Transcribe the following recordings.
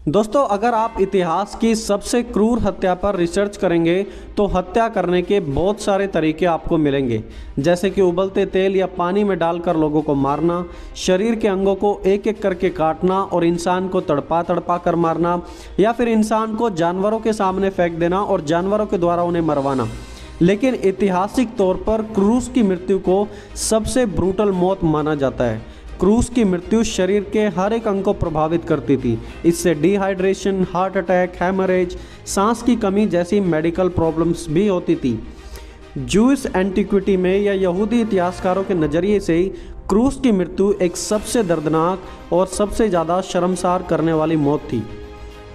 दोस्तों, अगर आप इतिहास की सबसे क्रूर हत्या पर रिसर्च करेंगे तो हत्या करने के बहुत सारे तरीके आपको मिलेंगे, जैसे कि उबलते तेल या पानी में डालकर लोगों को मारना, शरीर के अंगों को एक एक करके काटना और इंसान को तड़पा तड़पा कर मारना, या फिर इंसान को जानवरों के सामने फेंक देना और जानवरों के द्वारा उन्हें मरवाना। लेकिन ऐतिहासिक तौर पर क्रूस की मृत्यु को सबसे ब्रूटल मौत माना जाता है। क्रूस की मृत्यु शरीर के हर एक अंग को प्रभावित करती थी। इससे डिहाइड्रेशन, हार्ट अटैक, हैमरेज, सांस की कमी जैसी मेडिकल प्रॉब्लम्स भी होती थी। जूस एंटिक्विटी में या यहूदी इतिहासकारों के नज़रिए से क्रूस की मृत्यु एक सबसे दर्दनाक और सबसे ज़्यादा शर्मसार करने वाली मौत थी।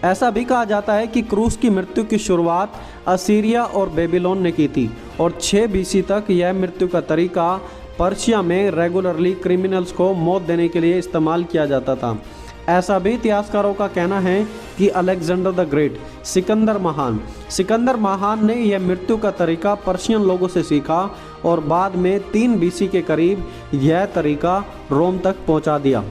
ऐसा भी कहा जाता है कि क्रूस की मृत्यु की शुरुआत असीरिया और बेबीलोन ने की थी और 6 BC तक यह मृत्यु का तरीका पर्शिया में रेगुलरली क्रिमिनल्स को मौत देने के लिए इस्तेमाल किया जाता था। ऐसा भी इतिहासकारों का कहना है कि अलेक्जेंडर द ग्रेट, सिकंदर महान ने यह मृत्यु का तरीका पर्शियन लोगों से सीखा और बाद में 3 BC के करीब यह तरीका रोम तक पहुंचा दिया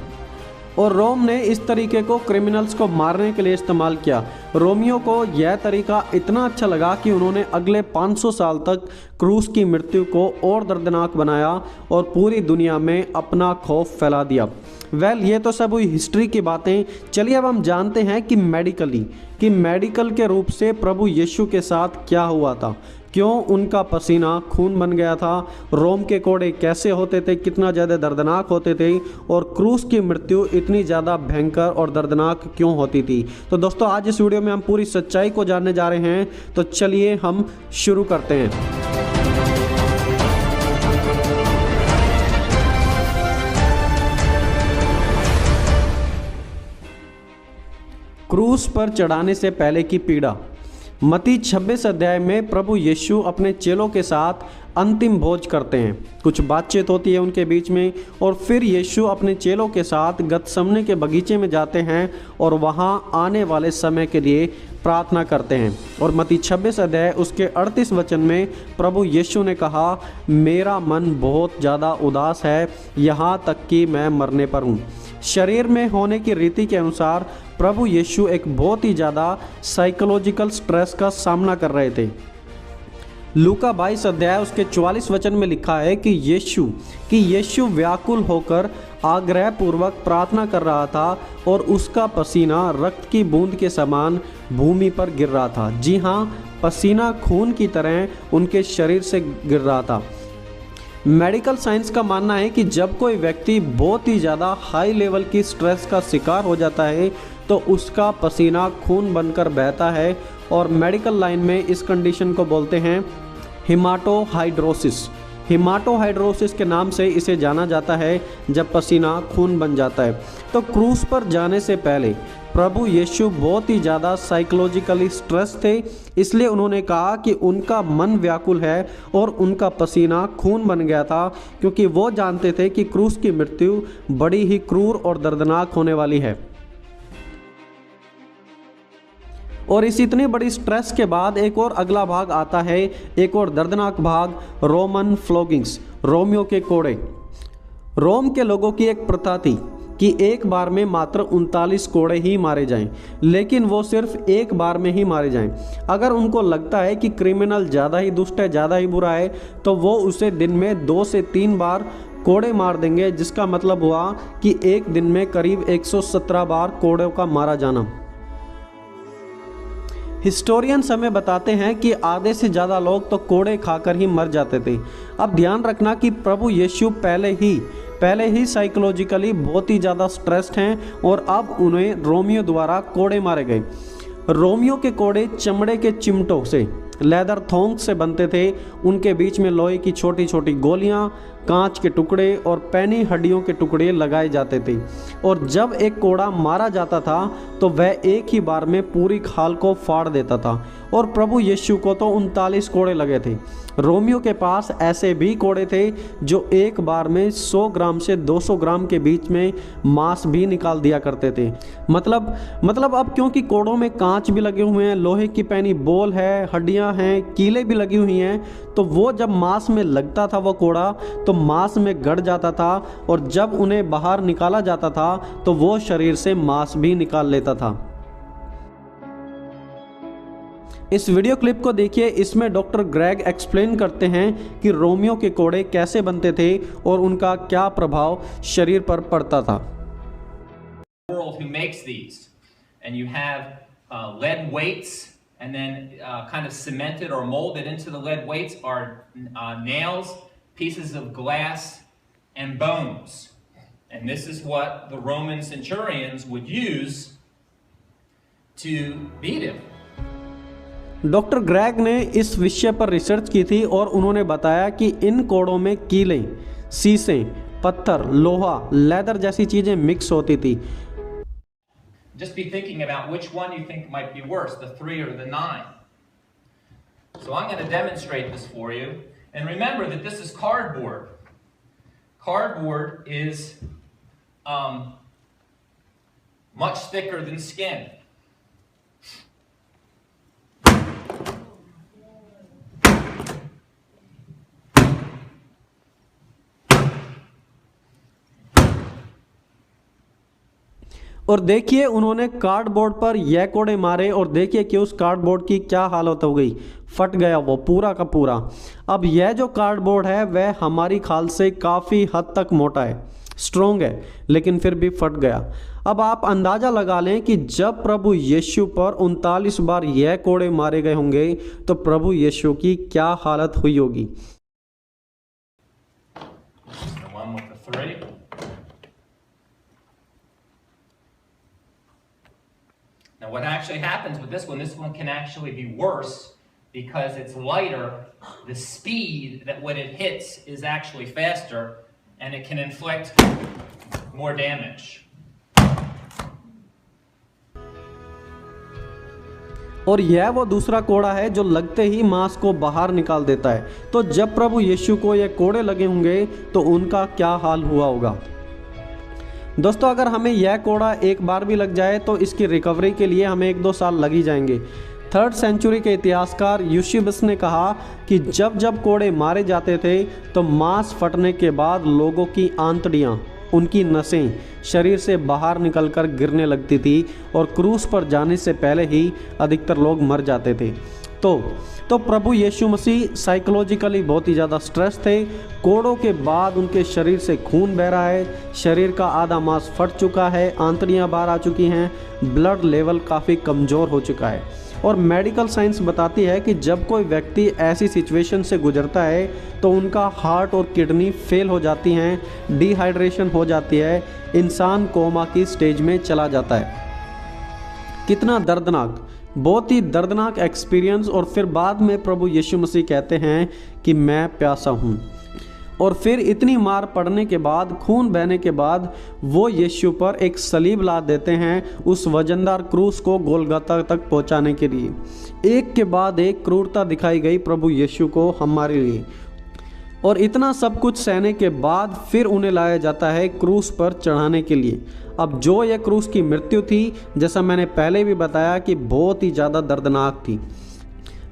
और रोम ने इस तरीके को क्रिमिनल्स को मारने के लिए इस्तेमाल किया। रोमियों को यह तरीका इतना अच्छा लगा कि उन्होंने अगले 500 साल तक क्रूस की मृत्यु को और दर्दनाक बनाया और पूरी दुनिया में अपना खौफ फैला दिया। ये तो सब हुई हिस्ट्री की बातें। चलिए अब हम जानते हैं कि मेडिकल के रूप से प्रभु यीशु के साथ क्या हुआ था, क्यों उनका पसीना खून बन गया था, रोम के कोड़े कैसे होते थे, कितना ज़्यादा दर्दनाक होते थे और क्रूस की मृत्यु इतनी ज़्यादा भयंकर और दर्दनाक क्यों होती थी। तो दोस्तों, आज इस वीडियो में हम पूरी सच्चाई को जानने जा रहे हैं। तो चलिए हम शुरू करते हैं। क्रूस पर चढ़ाने से पहले की पीड़ा। मत्ती 26 अध्याय में प्रभु यीशु अपने चेलों के साथ अंतिम भोज करते हैं। कुछ बातचीत होती है उनके बीच में और फिर यीशु अपने चेलों के साथ गतसमने के बगीचे में जाते हैं और वहां आने वाले समय के लिए प्रार्थना करते हैं। और मत्ती 26 अध्याय उसके 38 वचन में प्रभु यीशु ने कहा, मेरा मन बहुत ज़्यादा उदास है, यहाँ तक कि मैं मरने पर हूँ। शरीर में होने की रीति के अनुसार प्रभु यीशु एक बहुत ही ज़्यादा साइकोलॉजिकल स्ट्रेस का सामना कर रहे थे। लूका 22 अध्याय उसके 44 वचन में लिखा है कि यीशु व्याकुल होकर आग्रह पूर्वक प्रार्थना कर रहा था और उसका पसीना रक्त की बूंद के समान भूमि पर गिर रहा था। जी हाँ, पसीना खून की तरह उनके शरीर से गिर रहा था। मेडिकल साइंस का मानना है कि जब कोई व्यक्ति बहुत ही ज़्यादा हाई लेवल की स्ट्रेस का शिकार हो जाता है तो उसका पसीना खून बनकर बहता है और मेडिकल लाइन में इस कंडीशन को बोलते हैं हिमाटोहाइड्रोसिस के नाम से इसे जाना जाता है जब पसीना खून बन जाता है। तो क्रूस पर जाने से पहले प्रभु यीशु बहुत ही ज़्यादा साइकोलॉजिकली स्ट्रेस थे, इसलिए उन्होंने कहा कि उनका मन व्याकुल है और उनका पसीना खून बन गया था, क्योंकि वो जानते थे कि क्रूस की मृत्यु बड़ी ही क्रूर और दर्दनाक होने वाली है। और इस इतनी बड़ी स्ट्रेस के बाद एक और अगला भाग आता है, एक और दर्दनाक भाग, रोमन फ्लोगिंग्स, रोमियो के कोड़े। रोम के लोगों की एक प्रथा थी कि एक बार में मात्र 39 कोड़े ही मारे जाएं, लेकिन वो सिर्फ एक बार में ही मारे जाएं। अगर उनको लगता है कि क्रिमिनल ज़्यादा ही दुष्ट है, ज़्यादा ही बुरा है, तो वो उसे दिन में 2 से 3 बार कोड़े मार देंगे, जिसका मतलब हुआ कि एक दिन में करीब 117 बार कोड़ों का मारा जाना। हिस्टोरियंस हमें बताते हैं कि आधे से ज़्यादा लोग तो कोड़े खाकर ही मर जाते थे। अब ध्यान रखना कि प्रभु यीशु पहले ही साइकोलॉजिकली बहुत ही ज़्यादा स्ट्रेस्ड हैं और अब उन्हें रोमियो द्वारा कोड़े मारे गए। रोमियो के कोड़े चमड़े के चिमटों से, लेदर थोंग से बनते थे। उनके बीच में लोहे की छोटी छोटी गोलियां, कांच के टुकड़े और पैनी हड्डियों के टुकड़े लगाए जाते थे और जब एक कोड़ा मारा जाता था तो वह एक ही बार में पूरी खाल को फाड़ देता था। और प्रभु यीशु को तो 39 कोड़े लगे थे। रोमियो के पास ऐसे भी कोड़े थे जो एक बार में 100 ग्राम से 200 ग्राम के बीच में मांस भी निकाल दिया करते थे। मतलब अब क्योंकि कोड़ों में कांच भी लगे हुए हैं, लोहे की पैनी बोल है, हड्डियां हैं, कीलें भी लगी हुई हैं, तो वो जब मांस में लगता था वो कोड़ा तो मांस में गड़ जाता था और जब उन्हें बाहर निकाला जाता था तो वो शरीर से मांस भी निकाल लेता था। इस वीडियो क्लिप को देखिए, इसमें डॉक्टर ग्रेग एक्सप्लेन करते हैं कि रोमियो के कोड़े कैसे बनते थे और उनका क्या प्रभाव शरीर पर पड़ता था। Who makes these, and you have lead weights, and then kind of cemented or molded into the lead weights are nails, pieces of glass, and bones. And this is what the Roman centurions would use to beat him. Doctor Greg ने इस विषय पर research की थी और उन्होंने बताया कि इन कोड़ों में कीलें, शीशे, पत्थर, लोहा, लेदर जैसी चीजें मिक्स होती थी। Just be thinking about which one you think might be worse, the 3 or the 9. So I'm going to demonstrate this for you. And remember that this is cardboard. Cardboard is much thicker than skin. और देखिए उन्होंने cardboard पर यह कोड़े मारे और देखिए कि उस कार्डबोर्ड की क्या हालत हो गई, फट गया वो पूरा का पूरा। अब यह जो कार्डबोर्ड है वह हमारी खाल से काफ़ी हद तक मोटा है, स्ट्रॉन्ग है, लेकिन फिर भी फट गया। अब आप अंदाज़ा लगा लें कि जब प्रभु यीशु पर 39 बार यह कोड़े मारे गए होंगे तो प्रभु यीशु की क्या हालत हुई होगी। Now what actually happens with this one can actually be worse because it's lighter. The speed that when it hits is actually faster and it can inflict more damage. और यह वो दूसरा कोड़ा है जो लगते ही मांस को बाहर निकाल देता है। तो जब प्रभु यीशु को ये कोड़े लगे होंगे तो उनका क्या हाल हुआ होगा। दोस्तों, अगर हमें यह कोड़ा एक बार भी लग जाए तो इसकी रिकवरी के लिए हमें 1-2 साल लग ही जाएंगे। 3rd सेंचुरी के इतिहासकार यूसेबियस ने कहा कि जब जब कोड़े मारे जाते थे तो मांस फटने के बाद लोगों की आंतड़ियाँ, उनकी नसें शरीर से बाहर निकलकर गिरने लगती थी और क्रूस पर जाने से पहले ही अधिकतर लोग मर जाते थे। तो प्रभु यीशु मसीह साइकोलॉजिकली बहुत ही ज़्यादा स्ट्रेस थे। कोड़ों के बाद उनके शरीर से खून बह रहा है, शरीर का आधा मांस फट चुका है, आंतड़ियाँ बाहर आ चुकी हैं, ब्लड लेवल काफ़ी कमज़ोर हो चुका है। और मेडिकल साइंस बताती है कि जब कोई व्यक्ति ऐसी सिचुएशन से गुजरता है तो उनका हार्ट और किडनी फेल हो जाती हैं, डिहाइड्रेशन हो जाती है, इंसान कोमा की स्टेज में चला जाता है। कितना दर्दनाक, बहुत ही दर्दनाक एक्सपीरियंस। और फिर बाद में प्रभु यीशु मसीह कहते हैं कि मैं प्यासा हूँ। और फिर इतनी मार पड़ने के बाद, खून बहने के बाद वो यीशु पर एक सलीब लाद देते हैं उस वजनदार क्रूस को गोलगता तक पहुंचाने के लिए। एक के बाद एक क्रूरता दिखाई गई प्रभु यीशु को हमारे लिए। और इतना सब कुछ सहने के बाद फिर उन्हें लाया जाता है क्रूस पर चढ़ाने के लिए। अब जो यह क्रूस की मृत्यु थी, जैसा मैंने पहले भी बताया कि बहुत ही ज़्यादा दर्दनाक थी।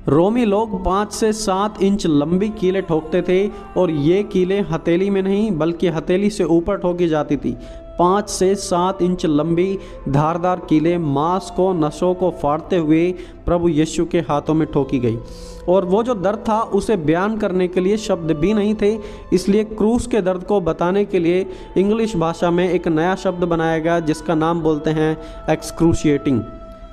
रोमी लोग 5 से 7 इंच लंबी कीलें ठोकते थे और ये कीलें हथेली में नहीं बल्कि हथेली से ऊपर ठोकी जाती थी। 5 से 7 इंच लंबी धारदार कीलें मांस को, नसों को फाड़ते हुए प्रभु यीशु के हाथों में ठोकी गई। और वो जो दर्द था उसे बयान करने के लिए शब्द भी नहीं थे, इसलिए क्रूस के दर्द को बताने के लिए इंग्लिश भाषा में एक नया शब्द बनाया गया जिसका नाम बोलते हैं एक्सक्रूशिएटिंग।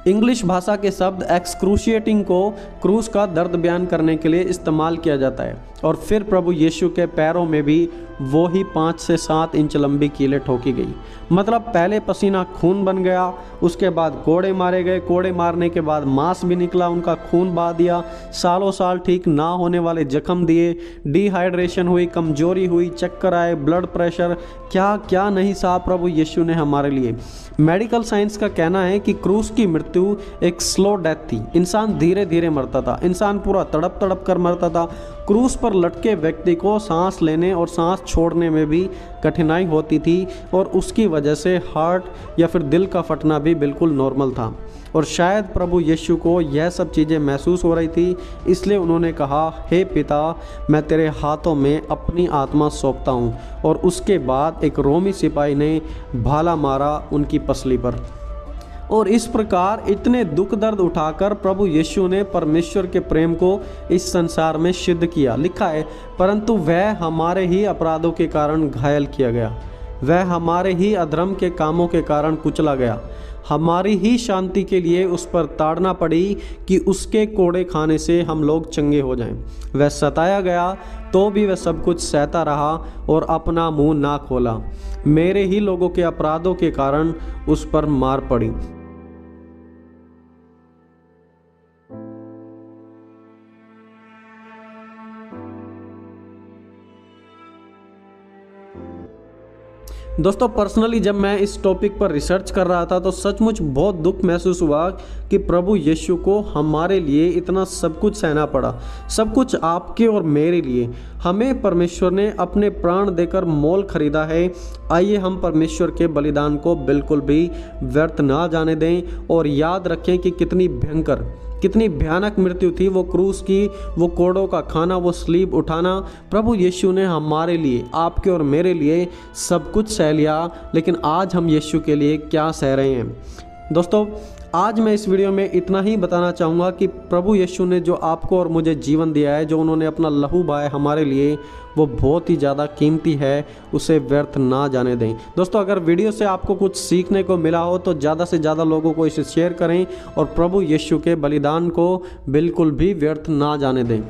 इंग्लिश भाषा के शब्द एक्सक्रूशिएटिंग को क्रूस का दर्द बयान करने के लिए इस्तेमाल किया जाता है। और फिर प्रभु यीशु के पैरों में भी वो ही 5 से 7 इंच लंबी कीलें ठोकी गई। मतलब पहले पसीना खून बन गया, उसके बाद कोड़े मारे गए, कोड़े मारने के बाद मांस भी निकला, उनका खून बहा दिया, सालों साल ठीक ना होने वाले जख्म दिए, डिहाइड्रेशन हुई, कमजोरी हुई, चक्कर आए, ब्लड प्रेशर, क्या क्या नहीं सहा प्रभु यीशु ने हमारे लिए। मेडिकल साइंस का कहना है कि क्रूस की मृत्यु एक स्लो डेथ थी। इंसान धीरे धीरे मरता था, इंसान पूरा तड़प तड़प कर मरता था। क्रूस पर लटके व्यक्ति को सांस लेने और सांस छोड़ने में भी कठिनाई होती थी और उसकी वजह से हार्ट या फिर दिल का फटना भी बिल्कुल नॉर्मल था। और शायद प्रभु यीशु को यह सब चीज़ें महसूस हो रही थी, इसलिए उन्होंने कहा, हे पिता, मैं तेरे हाथों में अपनी आत्मा सौंपता हूँ। और उसके बाद एक रोमी सिपाही ने भाला मारा उनकी पसली पर। और इस प्रकार इतने दुख दर्द उठाकर प्रभु यीशु ने परमेश्वर के प्रेम को इस संसार में सिद्ध किया। लिखा है, परंतु वह हमारे ही अपराधों के कारण घायल किया गया, वह हमारे ही अधर्म के कामों के कारण कुचला गया, हमारी ही शांति के लिए उस पर ताड़ना पड़ी कि उसके कोड़े खाने से हम लोग चंगे हो जाएं। वह सताया गया तो भी वह सब कुछ सहता रहा और अपना मुंह ना खोला। मेरे ही लोगों के अपराधों के कारण उस पर मार पड़ी। दोस्तों, पर्सनली जब मैं इस टॉपिक पर रिसर्च कर रहा था तो सचमुच बहुत दुख महसूस हुआ कि प्रभु यीशु को हमारे लिए इतना सब कुछ सहना पड़ा, सब कुछ आपके और मेरे लिए। हमें परमेश्वर ने अपने प्राण देकर मोल खरीदा है। आइए हम परमेश्वर के बलिदान को बिल्कुल भी व्यर्थ ना जाने दें और याद रखें कि कितनी भयानक मृत्यु थी वो क्रूस की, वो कोड़ों का खाना, वो स्लीब उठाना। प्रभु यीशु ने हमारे लिए, आपके और मेरे लिए सब कुछ सह लिया, लेकिन आज हम यीशु के लिए क्या सह रहे हैं। दोस्तों, आज मैं इस वीडियो में इतना ही बताना चाहूँगा कि प्रभु यीशु ने जो आपको और मुझे जीवन दिया है, जो उन्होंने अपना लहू बहाया हमारे लिए, वो बहुत ही ज़्यादा कीमती है, उसे व्यर्थ ना जाने दें। दोस्तों, अगर वीडियो से आपको कुछ सीखने को मिला हो तो ज़्यादा से ज़्यादा लोगों को इसे शेयर करें और प्रभु यीशु के बलिदान को बिल्कुल भी व्यर्थ ना जाने दें।